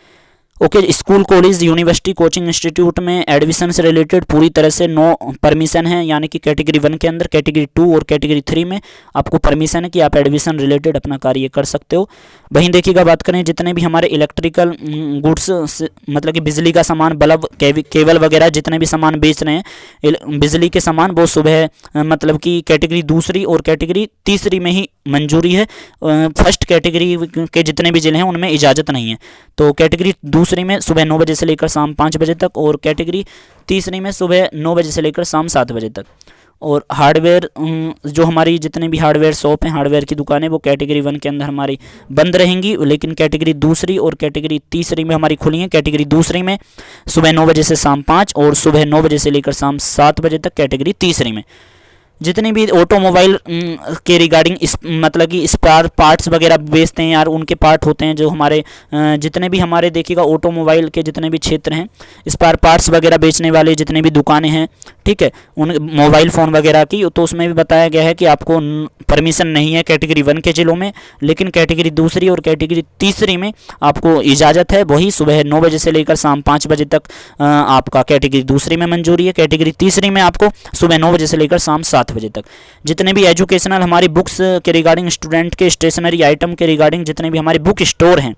Okay, school, college, university, coaching institute में एडमिशन से रिलेटेड पूरी तरह से नो परमिशन है, यानी कि कैटेगरी 1 के अंदर, कैटेगरी 2 और कैटेगरी 3 में आपको परमिशन है कि आप एडमिशन रिलेटेड अपना कार्य कर सकते हो। वहीं देखिएगा, बात करें जितने भी हमारे इलेक्ट्रिकल गुड्स मतलब कि बिजली का सामान, बल्ब, केबल वगैरह जितने भी सामान बेच रहे हैं बिजली के सामान, वो सुबह मतलब कि कैटेगरी 2 और कैटेगरी 3 में ही मंजूरी है। फर्स्ट कैटेगरी के जितने भी जिले हैं उनमें इजाज़त नहीं है। तो कैटेगरी 2 में सुबह 9 बजे से लेकर शाम 5 बजे तक, और कैटेगरी 3 में सुबह 9 बजे से लेकर शाम 7 बजे तक। और हार्डवेयर, जो हमारी जितने भी हार्डवेयर शॉप हैं, हार्डवेयर की दुकानें, वो कैटेगरी 1 के अंदर हमारी बंद रहेंगी, लेकिन कैटेगरी 2 और कैटेगरी 3 में हमारी खुली हैं। कैटेगरी 2 में सुबह 9 बजे से शाम 5 और सुबह 9 बजे से लेकर शाम 7 बजे तक कैटेगरी 3 में। जितने भी ऑटोमोबाइल के रिगार्डिंग मतलब कि स्पेयर पार्ट्स वगैरह बेचते हैं यार, उनके पार्ट होते हैं जो हमारे जितने भी हमारे देखिएगा ऑटोमोबाइल के जितने भी क्षेत्र हैं, स्पेयर पार्ट्स वगैरह बेचने वाले जितने भी दुकानें हैं, ठीक है, उन मोबाइल फ़ोन वगैरह की, तो उसमें भी बताया गया है कि आपको परमिशन नहीं है कैटेगरी 1 के जिलों में, लेकिन कैटेगरी 2 और कैटेगरी 3 में आपको इजाज़त है। वही सुबह 9 बजे से लेकर शाम 5 बजे तक आपका कैटेगरी 2 में मंजूरी है। कैटेगरी 3 में आपको सुबह 9 बजे से लेकर शाम 7 बजे तक। जितने भी एजुकेशनल हमारी बुक्स के रिगार्डिंग, स्टूडेंट के स्टेशनरी आइटम के रिगार्डिंग जितने भी हमारे बुक स्टोर हैं,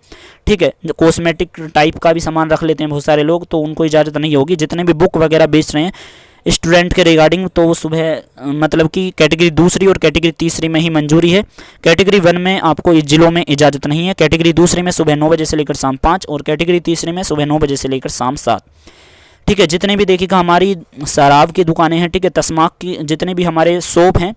ठीक है, जो कॉस्मेटिक टाइप का भी सामान रख लेते हैं बहुत सारे लोग, तो उनको इजाज़त नहीं होगी। जितने भी बुक वगैरह बेच रहे हैं स्टूडेंट के रिगार्डिंग, तो वो सुबह मतलब कि कैटेगरी 2 और कैटेगरी 3 में ही मंजूरी है। कैटेगरी 1 में आपको इस जिलों में इजाज़त नहीं है। कैटेगरी 2 में सुबह 9 बजे से लेकर शाम 5 और कैटेगरी 3 में सुबह 9 बजे से लेकर शाम 7। ठीक है, जितने भी देखिएगा हमारी शराब की दुकानें हैं, ठीक है, तस्माक की जितने भी हमारे शॉप हैं,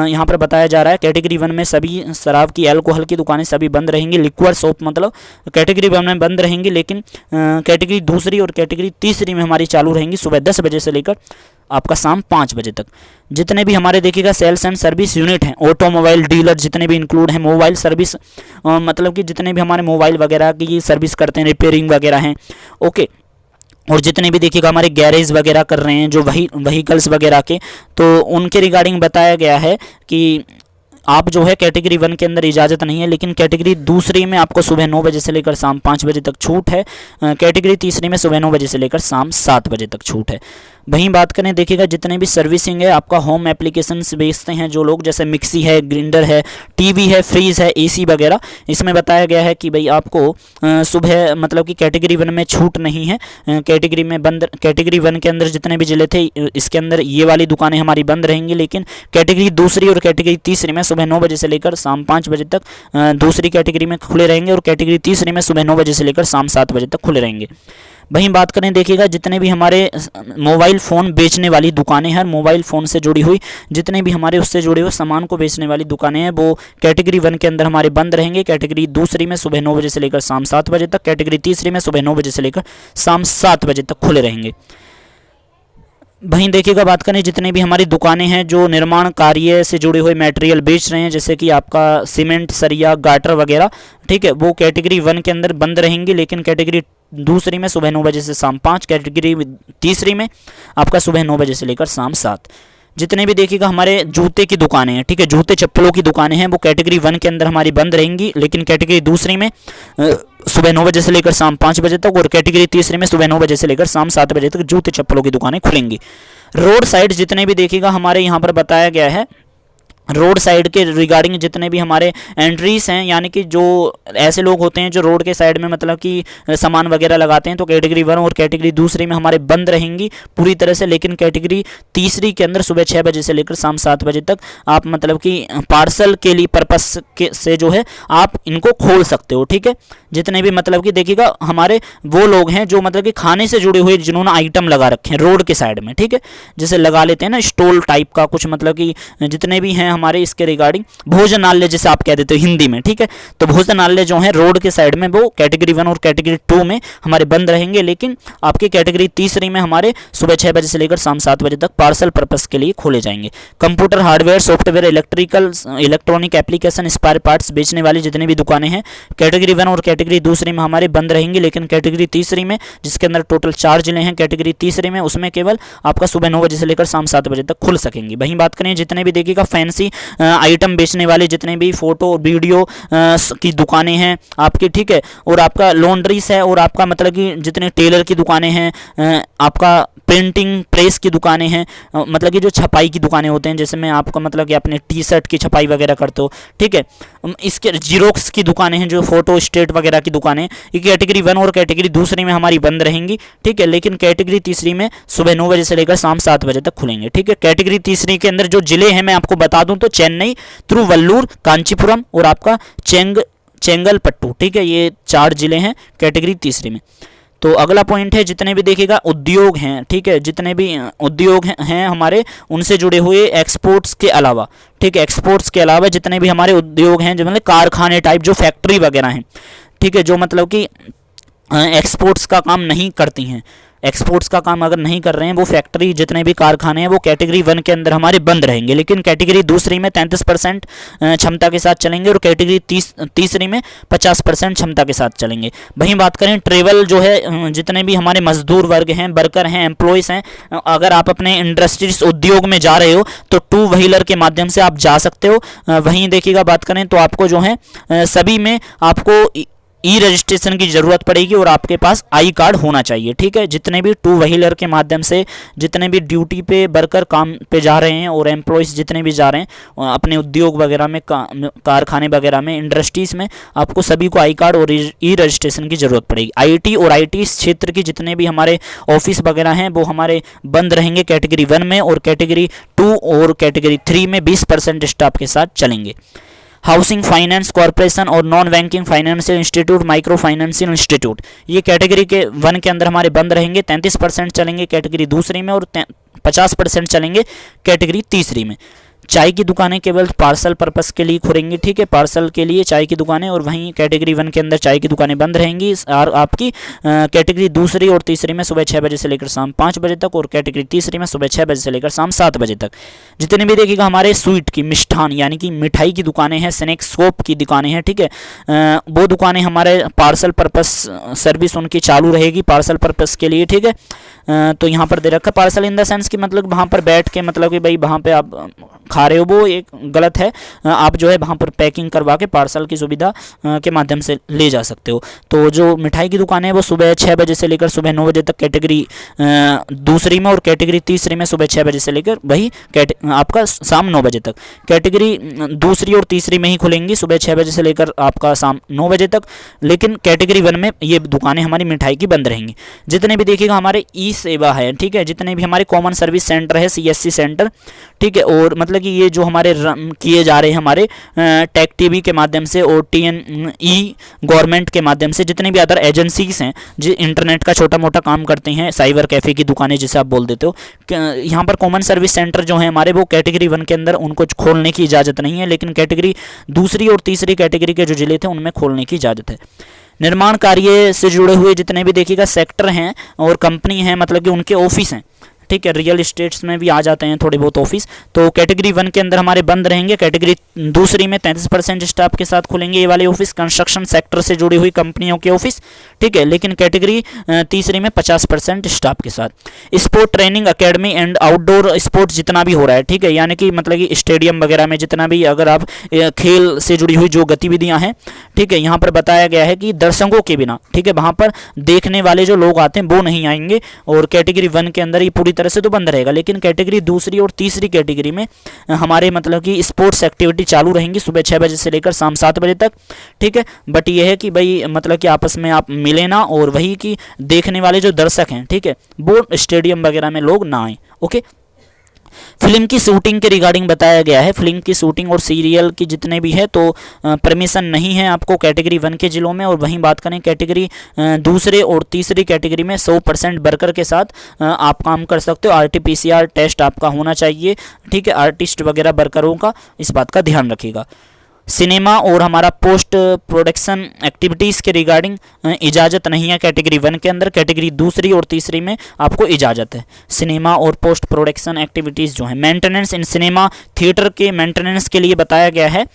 यहाँ पर बताया जा रहा है कैटेगरी 1 में सभी शराब की, अल्कोहल की दुकानें सभी बंद रहेंगी। लिक्विड शॉप मतलब कैटेगरी 1 में बंद रहेंगी, लेकिन कैटेगरी 2 और कैटेगरी 3 में हमारी चालू रहेंगी सुबह 10 बजे से लेकर आपका शाम 5 बजे तक। जितने भी हमारे देखिएगा सेल्स एंड सर्विस यूनिट हैं, ऑटोमोबाइल डीलर जितने भी इंक्लूड हैं, मोबाइल सर्विस मतलब कि जितने भी हमारे मोबाइल वगैरह की सर्विस करते हैं, रिपेयरिंग वगैरह हैं, ओके, और जितने भी देखिएगा हमारे गैरेज वगैरह कर रहे हैं जो व्हीकल्स वगैरह के, तो उनके रिगार्डिंग बताया गया है कि आप जो है कैटेगरी 1 के अंदर इजाज़त नहीं है, लेकिन कैटेगरी 2 में आपको सुबह 9 बजे से लेकर शाम 5 बजे तक छूट है। कैटेगरी 3 में सुबह 9 बजे से लेकर शाम 7 बजे तक छूट है। वहीं बात करें देखिएगा जितने भी सर्विसिंग है, आपका होम एप्लीकेशंस बेचते हैं जो लोग, जैसे मिक्सी है, ग्राइंडर है, टीवी है, फ्रीज है, एसी वगैरह, इसमें बताया गया है कि भाई आपको सुबह मतलब कि कैटेगरी 1 में छूट नहीं है। कैटेगरी में बंद, कैटेगरी 1 के अंदर जितने भी जिले थे इसके अंदर ये वाली दुकानें हमारी बंद रहेंगी, लेकिन कैटेगरी 2 और कैटेगरी 3 में सुबह 9 बजे से लेकर शाम 5 बजे तक दूसरी कैटेगरी में खुले रहेंगे, और कैटेगरी 3 में सुबह 9 बजे से लेकर शाम 7 बजे तक खुले रहेंगे। वहीं बात करें देखिएगा जितने भी हमारे मोबाइल फ़ोन बेचने वाली दुकानें हैं, मोबाइल फ़ोन से जुड़ी हुई जितने भी हमारे उससे जुड़े हुए सामान को बेचने वाली दुकानें हैं, वो कैटेगरी 1 के अंदर हमारे बंद रहेंगे। कैटेगरी 2 में सुबह 9 बजे से लेकर शाम 7 बजे तक, कैटेगरी 3 में सुबह 9 बजे से लेकर शाम 7 बजे तक खुले रहेंगे। वहीं देखिएगा बात करें जितने भी हमारी दुकानें हैं जो निर्माण कार्य से जुड़े हुए मटेरियल बेच रहे हैं, जैसे कि आपका सीमेंट, सरिया, गाटर वगैरह, ठीक है, वो कैटेगरी 1 के अंदर बंद रहेंगी, लेकिन कैटेगरी 2 में सुबह 9 बजे से शाम 5, कैटेगरी 3 में आपका सुबह 9 बजे से लेकर शाम 7। जितने भी देखिएगा हमारे जूते की दुकानें हैं, ठीक है, जूते चप्पलों की दुकानें हैं, वो कैटेगरी 1 के अंदर हमारी बंद रहेंगी, लेकिन कैटेगरी दूसरी में सुबह 9 बजे से लेकर शाम 5 बजे तक, और कैटेगरी तीसरी में सुबह 9 बजे से लेकर शाम 7 बजे तक जूते चप्पलों की दुकानें खुलेंगी। रोड साइड जितने भी देखिएगा हमारे यहाँ पर बताया गया है, रोड साइड के रिगार्डिंग जितने भी हमारे एंट्रीज हैं, यानी कि जो ऐसे लोग होते हैं जो रोड के साइड में मतलब कि सामान वगैरह लगाते हैं, तो कैटेगरी 1 और कैटेगरी दूसरी में हमारे बंद रहेंगी पूरी तरह से, लेकिन कैटेगरी तीसरी के अंदर सुबह 6 बजे से लेकर शाम 7 बजे तक आप मतलब कि पार्सल के लिए पर्पस के से जो है आप इनको खोल सकते हो, ठीक है। जितने भी मतलब कि देखिएगा हमारे वो लोग हैं जो मतलब कि खाने से जुड़े हुए जिन्होंने आइटम लगा रखे हैं रोड के साइड में, ठीक है, जैसे लगा लेते हैं ना स्टॉल टाइप का कुछ, मतलब कि जितने भी हैं हमारे इसके रिगार्डिंग भोजनालय जैसे आप कह देते हो हिंदी में, ठीक है, तो भोजनालय जो है रोड के साइड में वो कैटेगरी 1 और कैटेगरी 2 में हमारे बंद रहेंगे, लेकिन आपके कैटेगरी तीसरी में हमारे सुबह 6 बजे से लेकर शाम 7 बजे तक पार्सल पर्पस के लिए खोले जाएंगे। Computer, hardware, software, electronic application, spare parts बेचने वाली जितनी भी दुकानें हैं कैटेगरी 1 और कैटेगरी दूसरी में हमारे बंद रहेंगी, लेकिन कैटेगरी तीसरी में जिसके अंदर टोटल 4 जिले हैं कैटेगरी तीसरे में, उसमें केवल आपका सुबह 9 बजे से लेकर शाम 7 बजे तक खुल सकेंगी। वहीं बात करें जितने भी देखिएगा फैंसी आइटम बेचने वाले जितने भी फोटो वीडियो की दुकानें हैं आपकी, ठीक है, और आपका लॉन्ड्रीज है, और आपका मतलब कि जितने टेलर की दुकानें हैं, आपका प्रिंटिंग प्रेस की दुकानें हैं, मतलब कि जो छपाई की दुकानें होते हैं, जैसे मैं आपका मतलब कि अपने टी शर्ट की छपाई वगैरह करते हो, ठीक है, इसके जीरोक्स की दुकानें हैं, जो फोटो स्टेट वगैरह की दुकानें, ये कैटेगरी 1 और कैटेगरी दूसरी में हमारी बंद रहेंगी, ठीक है, लेकिन कैटेगरी तीसरी में सुबह 9 बजे से लेकर शाम 7 बजे तक खुलेंगे, ठीक है। कैटेगरी तीसरी के अंदर जो जिले हैं मैं आपको बता दूं तो चेन्नई, तिरुवल्लुर, कांचीपुरम और आपका चेंगलपट्टू, ठीक है, ये 4 जिले हैं कैटेगरी तीसरी में। तो अगला पॉइंट है जितने भी देखिएगा उद्योग हैं, ठीक है, जितने भी उद्योग हैं हमारे उनसे जुड़े हुए एक्सपोर्ट्स के अलावा, ठीक है, एक्सपोर्ट्स के अलावा जितने भी हमारे उद्योग हैं जो मतलब कारखाने टाइप जो फैक्ट्री वगैरह हैं, ठीक है, जो मतलब कि एक्सपोर्ट्स का काम नहीं करती हैं, एक्सपोर्ट्स का काम अगर नहीं कर रहे हैं वो फैक्ट्री जितने भी कारखाने हैं वो कैटेगरी 1 के अंदर हमारे बंद रहेंगे, लेकिन कैटेगरी दूसरी में 33% क्षमता के साथ चलेंगे और कैटेगरी तीसरी में 50% क्षमता के साथ चलेंगे। वहीं बात करें ट्रेवल जो है, जितने भी हमारे मजदूर वर्ग हैं, वर्कर हैं, एम्प्लॉयज़ हैं, अगर आप अपने इंडस्ट्रीज उद्योग में जा रहे हो तो 2 व्हीलर के माध्यम से आप जा सकते हो। वहीं देखिएगा बात करें तो आपको जो है सभी में आपको ई रजिस्ट्रेशन की ज़रूरत पड़ेगी और आपके पास आई कार्ड होना चाहिए, ठीक है। जितने भी 2 व्हीलर के माध्यम से जितने भी ड्यूटी पे वर्कर काम पे जा रहे हैं और एम्प्लॉयज़ जितने भी जा रहे हैं अपने उद्योग वगैरह में, कारखाने वगैरह में, इंडस्ट्रीज़ में, आपको सभी को आई कार्ड और ई रजिस्ट्रेशन की ज़रूरत पड़ेगी। आईटी और आईटी क्षेत्र की जितने भी हमारे ऑफिस वगैरह हैं वो हमारे बंद रहेंगे कैटेगरी 1 में, और कैटेगरी 2 और कैटेगरी 3 में 20% स्टाफ के साथ चलेंगे। हाउसिंग फाइनेंस कॉर्पोरेशन और non banking financial institute, micro financial institute, ये कैटेगरी के 1 के अंदर हमारे बंद रहेंगे, 33% चलेंगे कैटेगरी दूसरी में और 50% चलेंगे कैटेगरी तीसरी में। चाय की दुकानें केवल पार्सल पर्पस के लिए खुलेंगी, ठीक है, पार्सल के लिए चाय की दुकानें, और वहीं कैटेगरी 1 के अंदर चाय की दुकानें बंद रहेंगी। और आपकी कैटेगरी दूसरी और तीसरी में सुबह 6 बजे से लेकर शाम 5 बजे तक, और कैटेगरी तीसरी में सुबह 6 बजे से लेकर शाम 7 बजे तक। जितने भी देखिएगा हमारे स्वीट की, मिष्ठान यानी कि मिठाई की दुकानें हैं, स्नैक शॉप की दुकानें हैं, ठीक है, वो दुकानें हमारे पार्सल पर्पस सर्विस उनकी चालू रहेगी पार्सल पर्पस के लिए, ठीक है। तो यहाँ पर दे रखा पार्सल इन द सेंस कि मतलब वहाँ पर बैठ के मतलब कि भाई वहाँ पे आप खा रहे हो, वो एक गलत है, आप जो है वहाँ पर पैकिंग करवा के पार्सल की सुविधा के माध्यम से ले जा सकते हो। तो जो मिठाई की दुकान है वो सुबह 6 बजे से लेकर सुबह 9 बजे तक कैटेगरी दूसरी में, और कैटेगरी तीसरी में सुबह 6 बजे से लेकर वही आपका शाम 9 बजे तक। कैटेगरी दूसरी और तीसरी में ही खुलेंगी सुबह 6 बजे से लेकर आपका शाम 9 बजे तक, लेकिन कैटेगरी 1 में ये दुकानें हमारी मिठाई की बंद रहेंगी। जितने भी देखिएगा हमारे ई सेवा है, ठीक है, जितने भी हमारे कॉमन सर्विस सेंटर है, CSC सेंटर, ठीक है, और मतलब कि ये जो हमारे किए जा रहे हैं हमारे टेक टीवी के माध्यम से और TNE गवर्नमेंट के माध्यम से, जितने भी अदर एजेंसीज हैं जो इंटरनेट का छोटा मोटा काम करते हैं, साइबर कैफ़े की दुकानें जिसे आप बोल देते हो, यहाँ पर कॉमन सर्विस सेंटर जो है हमारे वो कैटेगरी 1 के अंदर उनको खोलने की इजाज़त नहीं है, लेकिन कैटेगरी दूसरी और तीसरी कैटेगरी के जो जिले थे उनमें खोलने की इजाज़त है। निर्माण कार्य से जुड़े हुए जितने भी देखिएगा सेक्टर हैं और कंपनी हैं, मतलब कि उनके ऑफिस हैं, ठीक है, रियल इस्टेट्स में भी आ जाते हैं थोड़े बहुत ऑफिस। तो कैटेगरी 1 के अंदर हमारे बंद रहेंगे। कैटेगरी दूसरी में 33% स्टाफ के साथ खुलेंगे ये वाले ऑफिस, कंस्ट्रक्शन सेक्टर से जुड़ी हुई कंपनियों के ऑफिस, ठीक है। लेकिन कैटेगरी तीसरी में 50% स्टाफ के साथ। Sport training academy and outdoor sports जितना भी हो रहा है, ठीक है, यानी कि मतलब कि स्टेडियम वगैरह में जितना भी अगर आप खेल से जुड़ी हुई जो गतिविधियां हैं, ठीक है, यहाँ पर बताया गया है कि दर्शकों के बिना, ठीक है, वहाँ पर देखने वाले जो लोग आते हैं वो नहीं आएंगे। और कैटेगरी 1 के अंदर ये पूरी तरह से तो बंद रहेगा, लेकिन कैटेगरी दूसरी और तीसरी कैटेगरी में हमारे मतलब कि स्पोर्ट्स एक्टिविटी चालू रहेंगी सुबह 6 बजे से लेकर शाम 7 बजे तक, ठीक है। बट ये है कि भाई मतलब कि आपस में आप मिले ना, और वही कि देखने वाले जो दर्शक हैं, ठीक है, वो स्टेडियम वगैरह में लोग ना आए। ओके, फिल्म की शूटिंग के रिगार्डिंग बताया गया है। फिल्म की शूटिंग और सीरियल की जितने भी है तो परमिशन नहीं है आपको कैटेगरी 1 के जिलों में। और वहीं बात करें कैटेगरी दूसरे और तीसरी कैटेगरी में 100% वर्कर के साथ आप काम कर सकते हो। RT-PCR टेस्ट आपका होना चाहिए, ठीक है, आर्टिस्ट वगैरह वर्करों का, इस बात का ध्यान रखिएगा। सिनेमा और हमारा पोस्ट प्रोडक्शन एक्टिविटीज़ के रिगार्डिंग इजाज़त नहीं है कैटेगरी 1 के अंदर। कैटेगरी दूसरी और तीसरी में आपको इजाज़त है। सिनेमा और पोस्ट प्रोडक्शन एक्टिविटीज़ जो है, मेंटेनेंस इन सिनेमा थिएटर के मेंटेनेंस के लिए बताया गया है।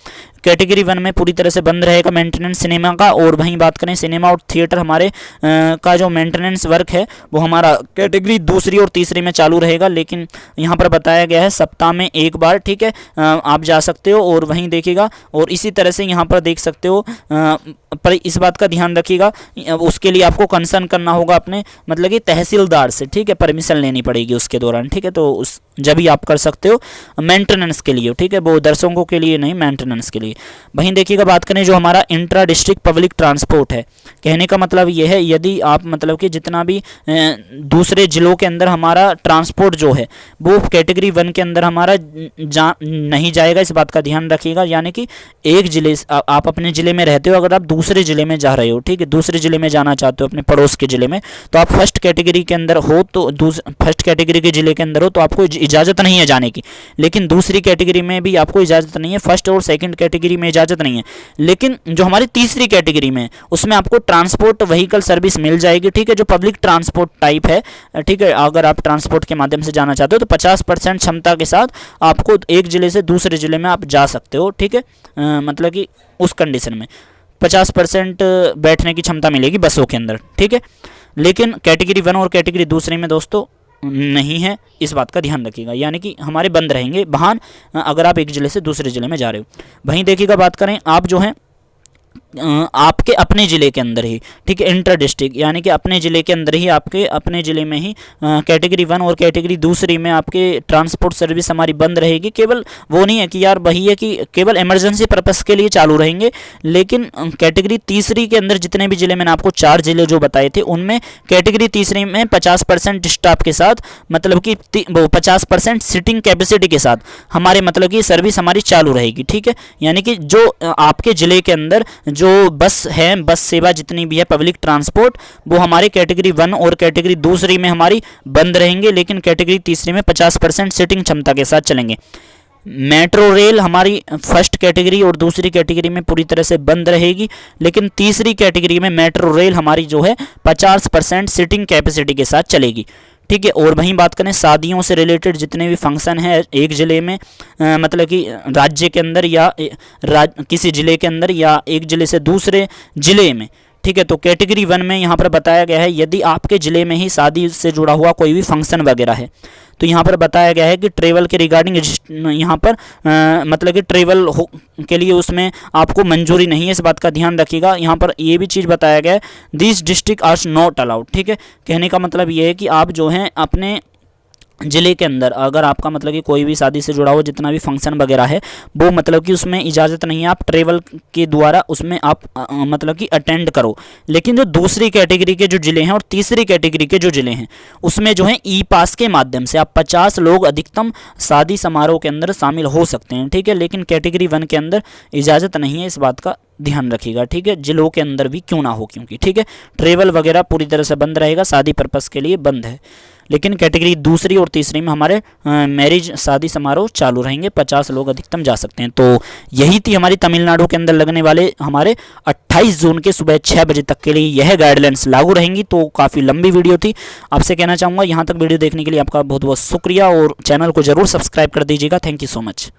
कैटेगरी 1 में पूरी तरह से बंद रहेगा मेंटेनेंस सिनेमा का। और वहीं बात करें सिनेमा और थिएटर हमारे का जो मेंटेनेंस वर्क है वो हमारा कैटेगरी दूसरी और तीसरी में चालू रहेगा। लेकिन यहाँ पर बताया गया है सप्ताह में एक बार, ठीक है, आप जा सकते हो और वहीं देखिएगा। और इसी तरह से यहाँ पर देख सकते हो, पर इस बात का ध्यान रखिएगा, उसके लिए आपको कंसर्न करना होगा अपने मतलब कि तहसीलदार से, ठीक है, परमिशन लेनी पड़ेगी उसके दौरान, ठीक है। तो उस जब भी आप कर सकते हो मेंटेनेंस के लिए, ठीक है, वो दर्शकों के लिए नहीं, मेंटेनेंस के लिए। वहीं देखिएगा बात करें जो हमारा इंट्रा डिस्ट्रिक्ट पब्लिक ट्रांसपोर्ट है, कहने का मतलब ये है यदि आप मतलब कि जितना भी दूसरे जिलों के अंदर हमारा ट्रांसपोर्ट जो है वो कैटेगरी 1 के अंदर हमारा नहीं जाएगा, इस बात का ध्यान रखिएगा। यानी कि एक जिले आप अपने ज़िले में रहते हो, अगर आप दूसरे ज़िले में जा रहे हो, ठीक है, दूसरे ज़िले में जाना चाहते हो अपने पड़ोस के ज़िले में, तो आप फर्स्ट कैटेगरी के अंदर हो, तो फर्स्ट कैटेगरी के ज़िले के अंदर हो तो आपको इजाज़त नहीं है जाने की। लेकिन दूसरी कैटेगरी में भी आपको इजाज़त नहीं है, फर्स्ट और सेकंड कैटेगरी में इजाज़त नहीं है। लेकिन जो हमारी तीसरी कैटेगरी में उसमें आपको ट्रांसपोर्ट व्हीकल सर्विस मिल जाएगी, ठीक है, जो पब्लिक ट्रांसपोर्ट टाइप है, ठीक है। अगर आप ट्रांसपोर्ट के माध्यम से जाना चाहते हो तो 50% क्षमता के साथ आपको एक ज़िले से दूसरे ज़िले में आप जा सकते हो, ठीक है। मतलब कि उस कंडीशन में 50% बैठने की क्षमता मिलेगी बसों के अंदर, ठीक है। लेकिन कैटेगरी 1 और कैटेगरी दूसरे में दोस्तों नहीं है, इस बात का ध्यान रखिएगा। यानी कि हमारे बंद रहेंगे वाहन अगर आप एक ज़िले से दूसरे ज़िले में जा रहे हो। वहीं देखिएगा बात करें आप जो हैं आपके अपने ज़िले के अंदर ही, ठीक है, इंटर डिस्ट्रिक्ट, यानी कि अपने ज़िले के अंदर ही, आपके अपने ज़िले में ही कैटेगरी 1 और कैटेगरी दूसरी में आपके ट्रांसपोर्ट सर्विस हमारी बंद रहेगी। केवल वो नहीं है कि यार वही है कि केवल इमरजेंसी पर्पस के लिए चालू रहेंगे। लेकिन कैटेगरी तीसरी के अंदर जितने भी ज़िले मैंने आपको 4 ज़िले जो बताए थे उनमें कैटेगरी तीसरी में 50% स्टाफ के साथ, मतलब कि वो 50% सीटिंग कैपेसिटी के साथ हमारे मतलब कि सर्विस हमारी चालू रहेगी, ठीक है। यानी कि जो आपके ज़िले के अंदर जो बस है, बस सेवा जितनी भी है पब्लिक ट्रांसपोर्ट, वो हमारी कैटेगरी 1 और कैटेगरी दूसरी में हमारी बंद रहेंगे। लेकिन कैटेगरी तीसरी में 50% सीटिंग क्षमता के साथ चलेंगे। मेट्रो रेल हमारी फर्स्ट कैटेगरी और दूसरी कैटेगरी में पूरी तरह से बंद रहेगी। लेकिन तीसरी कैटेगरी में मेट्रो रेल हमारी जो है 50% सीटिंग कैपेसिटी के साथ चलेगी, ठीक है। और वहीं बात करें शादियों से रिलेटेड जितने भी फंक्शन हैं एक ज़िले में, मतलब कि राज्य के अंदर या किसी ज़िले के अंदर या एक ज़िले से दूसरे ज़िले में, ठीक है, तो कैटेगरी 1 में यहाँ पर बताया गया है यदि आपके ज़िले में ही शादी से जुड़ा हुआ कोई भी फंक्शन वगैरह है तो यहाँ पर बताया गया है कि ट्रेवल के रिगार्डिंग यहाँ पर मतलब कि ट्रेवल के लिए उसमें आपको मंजूरी नहीं है, इस बात का ध्यान रखिएगा। यहाँ पर ये भी चीज़ बताया गया है this district are not allowed, ठीक है। कहने का मतलब ये है कि आप जो हैं अपने ज़िले के अंदर अगर आपका मतलब कि कोई भी शादी से जुड़ा हुआ जितना भी फंक्शन वगैरह है वो मतलब कि उसमें इजाज़त नहीं है, आप ट्रेवल के द्वारा उसमें आप मतलब कि अटेंड करो। लेकिन जो दूसरी कैटेगरी के जो ज़िले हैं और तीसरी कैटेगरी के जो ज़िले हैं उसमें जो है ई पास के माध्यम से आप 50 लोग अधिकतम शादी समारोह के अंदर शामिल हो सकते हैं, ठीक है। लेकिन कैटेगरी 1 के अंदर इजाज़त नहीं है, इस बात का ध्यान रखिएगा, ठीक है, जिलों के अंदर भी क्यों ना हो, क्योंकि ठीक है ट्रेवल वगैरह पूरी तरह से बंद रहेगा, शादी पर्पस के लिए बंद है। लेकिन कैटेगरी दूसरी और तीसरी में हमारे मैरिज शादी समारोह चालू रहेंगे, 50 लोग अधिकतम जा सकते हैं। तो यही थी हमारी तमिलनाडु के अंदर लगने वाले हमारे 28 जून के सुबह 6 बजे तक के लिए यह गाइडलाइंस लागू रहेंगी। तो काफ़ी लंबी वीडियो थी, आपसे कहना चाहूँगा यहाँ तक वीडियो देखने के लिए आपका बहुत बहुत शुक्रिया और चैनल को जरूर सब्सक्राइब कर दीजिएगा। Thank you so much.